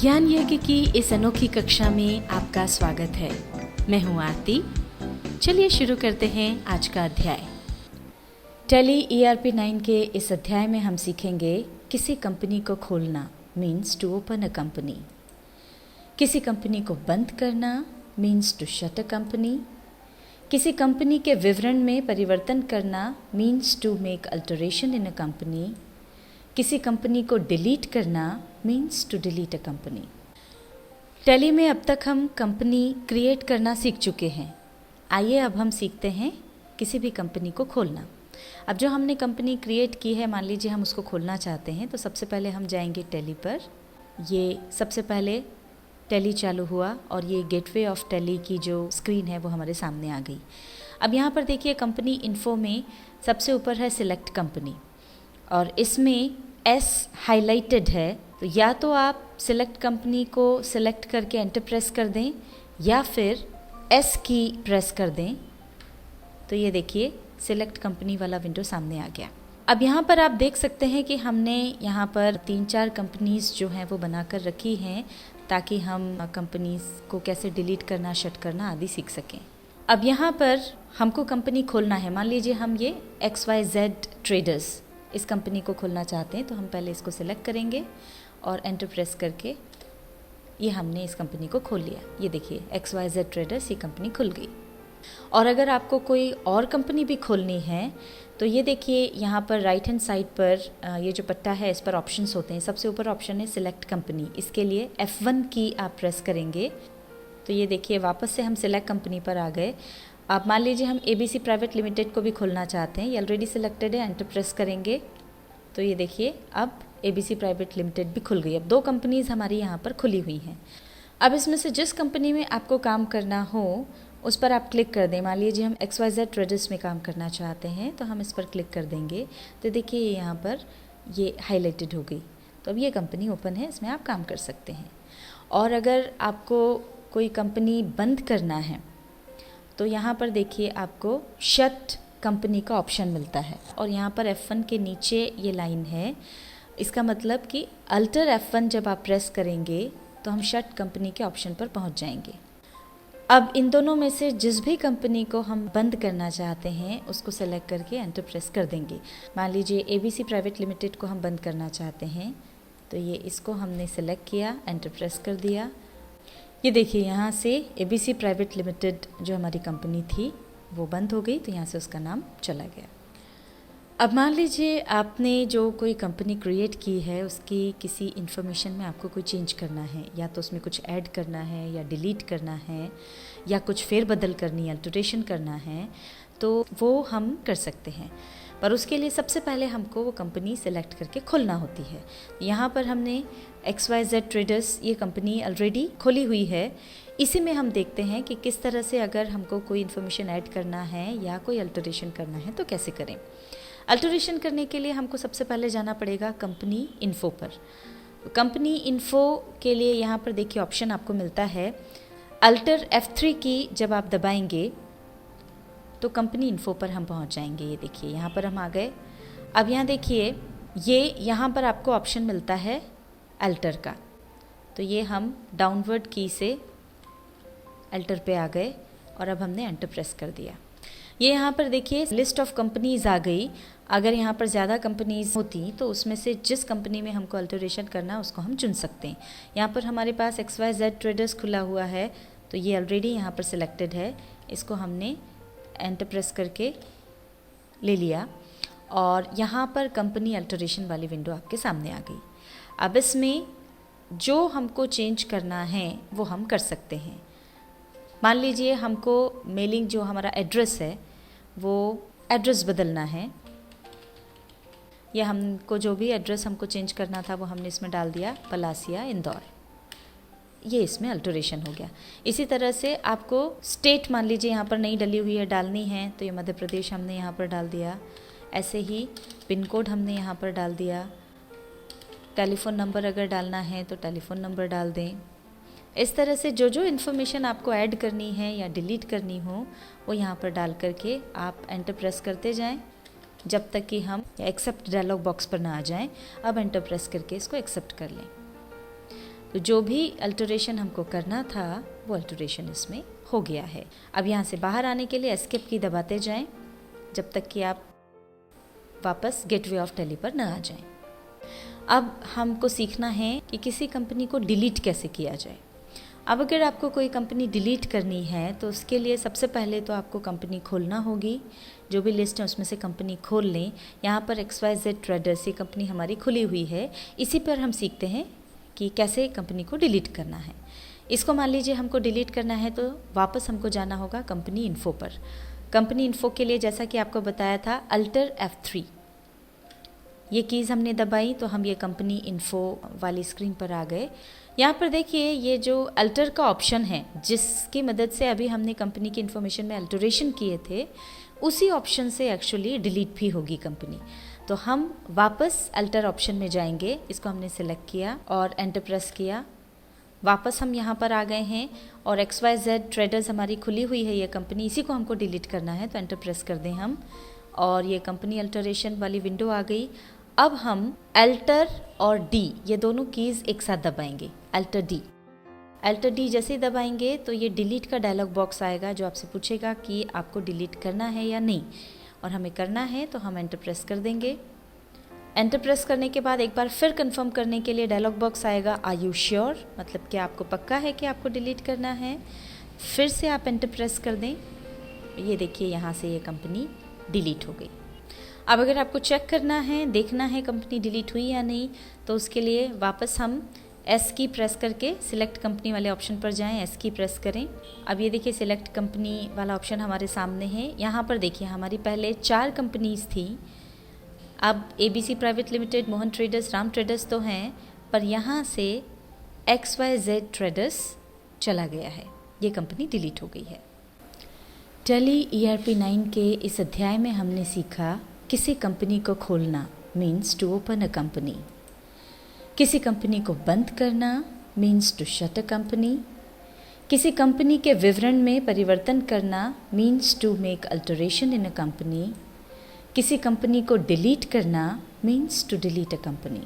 ज्ञान यज्ञ की इस अनोखी कक्षा में आपका स्वागत है। मैं हूं आरती। चलिए शुरू करते हैं आज का अध्याय। टैली ERP 9 के इस अध्याय में हम सीखेंगे किसी कंपनी को खोलना means to open a company, किसी कंपनी को बंद करना means to shut a company, किसी कंपनी के विवरण में परिवर्तन करना means to make alteration in a company, किसी कंपनी को डिलीट करना means to delete a company. Tally में अब तक हम कंपनी क्रिएट करना सीख चुके हैं। आइए अब हम सीखते हैं किसी भी कंपनी को खोलना। अब जो हमने कंपनी क्रिएट की है, मान लीजिए हम उसको खोलना चाहते हैं, तो सबसे पहले हम जाएंगे टैली पर। ये सबसे पहले टैली चालू हुआ और ये गेटवे ऑफ टैली की जो स्क्रीन है वो हमारे सामने आ गई। अब यहाँ पर देखिए कंपनी इन्फो में सबसे ऊपर है सिलेक्ट कंपनी और इसमें S हाईलाइटेड है। तो या तो आप सिलेक्ट कंपनी को सिलेक्ट करके एंटर प्रेस कर दें या फिर S की प्रेस कर दें। तो ये देखिए सिलेक्ट कंपनी वाला विंडो सामने आ गया। अब यहाँ पर आप देख सकते हैं कि हमने यहाँ पर 3-4 कंपनीज जो हैं वो बना कर रखी हैं ताकि हम कंपनीज को कैसे डिलीट करना, शट करना आदि सीख सकें। अब यहाँ पर हमको कंपनी खोलना है। मान लीजिए हम ये XYZ ट्रेडर्स इस कंपनी को खोलना चाहते हैं, तो हम पहले इसको सिलेक्ट करेंगे और एंटर प्रेस करके ये हमने इस कंपनी को खोल लिया। ये देखिए XYZ ट्रेडर्स, ये कंपनी खुल गई। और अगर आपको कोई और कंपनी भी खोलनी है तो ये देखिए यहाँ पर राइट हैंड साइड पर ये जो पट्टा है इस पर ऑप्शंस होते हैं। सबसे ऊपर ऑप्शन है सिलेक्ट कंपनी। इसके लिए F1 की आप प्रेस करेंगे तो ये देखिए वापस से हम सिलेक्ट कंपनी पर आ गए। आप मान लीजिए हम ABC प्राइवेट लिमिटेड को भी खोलना चाहते हैं, ये ऑलरेडी सिलेक्टेड है, एंटर प्रेस करेंगे तो ये देखिए अब ABC प्राइवेट लिमिटेड भी खुल गई। अब 2 कंपनीज हमारी यहाँ पर खुली हुई हैं। अब इसमें से जिस कंपनी में आपको काम करना हो उस पर आप क्लिक कर दें। मान लीजिए हम XYZ ट्रेडर्स में काम करना चाहते हैं तो हम इस पर क्लिक कर देंगे तो देखिए यहाँ पर ये हाईलाइटेड हो गई। तो अब ये कंपनी ओपन है, इसमें आप काम कर सकते हैं। और अगर आपको कोई कंपनी बंद करना है तो यहाँ पर देखिए आपको शट कंपनी का ऑप्शन मिलता है और यहाँ पर F1 के नीचे ये लाइन है। इसका मतलब कि अल्टर F1 जब आप प्रेस करेंगे तो हम शट कंपनी के ऑप्शन पर पहुँच जाएंगे। अब इन दोनों में से जिस भी कंपनी को हम बंद करना चाहते हैं उसको सेलेक्ट करके एंटर प्रेस कर देंगे। मान लीजिए ABC प्राइवेट लिमिटेड को हम बंद करना चाहते हैं तो ये इसको हमने सेलेक्ट किया, एंटर प्रेस कर दिया। ये देखिए यहाँ से ABC प्राइवेट लिमिटेड जो हमारी कंपनी थी वो बंद हो गई, तो यहाँ से उसका नाम चला गया। अब मान लीजिए आपने जो कोई कंपनी क्रिएट की है उसकी किसी इन्फॉर्मेशन में आपको कोई चेंज करना है, या तो उसमें कुछ ऐड करना है या डिलीट करना है या कुछ फेरबदल करनी है, अल्टरेशन करना है, तो वो हम कर सकते हैं। पर उसके लिए सबसे पहले हमको वो कंपनी सेलेक्ट करके खोलना होती है। यहाँ पर हमने XYZ ट्रेडर्स ये कंपनी ऑलरेडी खोली हुई है। इसी में हम देखते हैं कि किस तरह से अगर हमको कोई इन्फॉर्मेशन ऐड करना है या कोई अल्टरेशन करना है तो कैसे करें। अल्टरेशन करने के लिए हमको सबसे पहले जाना पड़ेगा कंपनी इन्फो पर। कंपनी इन्फो के लिए यहाँ पर देखिए ऑप्शन आपको मिलता है। अल्टर F3 की जब आप दबाएंगे तो कंपनी इन्फो पर हम पहुंच जाएंगे। ये देखिए यहाँ पर हम आ गए। अब यहाँ देखिए ये यहाँ पर आपको ऑप्शन मिलता है अल्टर का, तो ये हम डाउनवर्ड की से अल्टर पे आ गए और अब हमने एंटर प्रेस कर दिया। ये यहाँ पर देखिए लिस्ट ऑफ कंपनीज आ गई। अगर यहाँ पर ज़्यादा कंपनीज होती तो उसमें से जिस कंपनी में हमको अल्टरेशन करना है उसको हम चुन सकते हैं। यहाँ पर हमारे पास XYZ ट्रेडर्स खुला हुआ है तो ये ऑलरेडी यहाँ पर सिलेक्टेड है, इसको हमने एंटर प्रेस करके ले लिया और यहाँ पर कंपनी अल्टरेशन वाली विंडो आपके सामने आ गई। अब इसमें जो हमको चेंज करना है वो हम कर सकते हैं। मान लीजिए हमको मेलिंग जो हमारा एड्रेस है वो एड्रेस बदलना है, या हमको जो भी एड्रेस हमको चेंज करना था वो हमने इसमें डाल दिया पलासिया इंदौर, ये इसमें अल्टरेशन हो गया। इसी तरह से आपको स्टेट मान लीजिए यहाँ पर नहीं डली हुई है, डालनी है तो ये मध्य प्रदेश हमने यहाँ पर डाल दिया। ऐसे ही पिन कोड हमने यहाँ पर डाल दिया। टेलीफ़ोन नंबर अगर डालना है तो टेलीफ़ोन नंबर डाल दें। इस तरह से जो जो इन्फॉर्मेशन आपको ऐड करनी है या डिलीट करनी हो वो यहाँ पर डाल करके आप एंटर प्रेस करते जाएं जब तक कि हम एक्सेप्ट डायलॉग बॉक्स पर ना आ जाएं। अब एंटर प्रेस करके इसको एक्सेप्ट कर लें। तो जो भी अल्टरेशन हमको करना था वो अल्टरेशन इसमें हो गया है। अब यहाँ से बाहर आने के लिए एस्केप की दबाते जाएं जब तक कि आप वापस गेटवे ऑफ टैली पर न आ जाएं। अब हमको सीखना है कि किसी कंपनी को डिलीट कैसे किया जाए। अब अगर आपको कोई कंपनी डिलीट करनी है तो उसके लिए सबसे पहले तो आपको कंपनी खोलना होगी। जो भी लिस्ट है उसमें से कंपनी खोल लें। यहाँ पर XYZ ट्रेडर्स ये कंपनी हमारी खुली हुई है। इसी पर हम सीखते हैं कि कैसे कंपनी को डिलीट करना है। इसको मान लीजिए हमको डिलीट करना है तो वापस हमको जाना होगा कंपनी इन्फो पर। कंपनी इन्फो के लिए जैसा कि आपको बताया था अल्टर F3 ये कीज़ हमने दबाई तो हम ये कंपनी इन्फो वाली स्क्रीन पर आ गए। यहाँ पर देखिए ये जो अल्टर का ऑप्शन है जिसकी मदद से अभी हमने कंपनी की इन्फॉर्मेशन में अल्टरेशन किए थे उसी ऑप्शन से एक्चुअली डिलीट भी होगी कंपनी। तो हम वापस अल्टर ऑप्शन में जाएंगे। इसको हमने सिलेक्ट किया और एंटर प्रेस किया। वापस हम यहाँ पर आ गए हैं और XYZ ट्रेडर्स हमारी खुली हुई है ये कंपनी, इसी को हमको डिलीट करना है तो एंटर प्रेस कर दें हम और ये कंपनी अल्टरेशन वाली विंडो आ गई। अब हम अल्टर और D ये दोनों कीज़ एक साथ दबाएंगे। अल्टर D जैसे ही दबाएंगे तो ये डिलीट का डायलॉग बॉक्स आएगा जो आपसे पूछेगा कि आपको डिलीट करना है या नहीं, और हमें करना है तो हम एंटर प्रेस कर देंगे। एंटर प्रेस करने के बाद एक बार फिर कंफर्म करने के लिए डायलॉग बॉक्स आएगा आर यू श्योर, मतलब कि आपको पक्का है कि आपको डिलीट करना है। फिर से आप एंटर प्रेस कर दें। ये देखिए यहाँ से ये कंपनी डिलीट हो गई। अब अगर आपको चेक करना है, देखना है कंपनी डिलीट हुई या नहीं, तो उसके लिए वापस हम एस की प्रेस करके सिलेक्ट कंपनी वाले ऑप्शन पर जाएं। एस की प्रेस करें। अब ये देखिए सिलेक्ट कंपनी वाला ऑप्शन हमारे सामने है। यहाँ पर देखिए हमारी पहले 4 कंपनीज थी, अब ABC private limited, Mohan traders, Ram traders तो हैं, पर यहाँ से XYZ ट्रेडर्स चला गया है। ये कंपनी डिलीट हो गई है। टैली ERP9 के इस अध्याय में हमने सीखा किसी कंपनी को खोलना means to open a company, किसी कंपनी को बंद करना means to shut a company, किसी कंपनी के विवरण में परिवर्तन करना means to make alteration in a company, किसी कंपनी को डिलीट करना means to delete a company.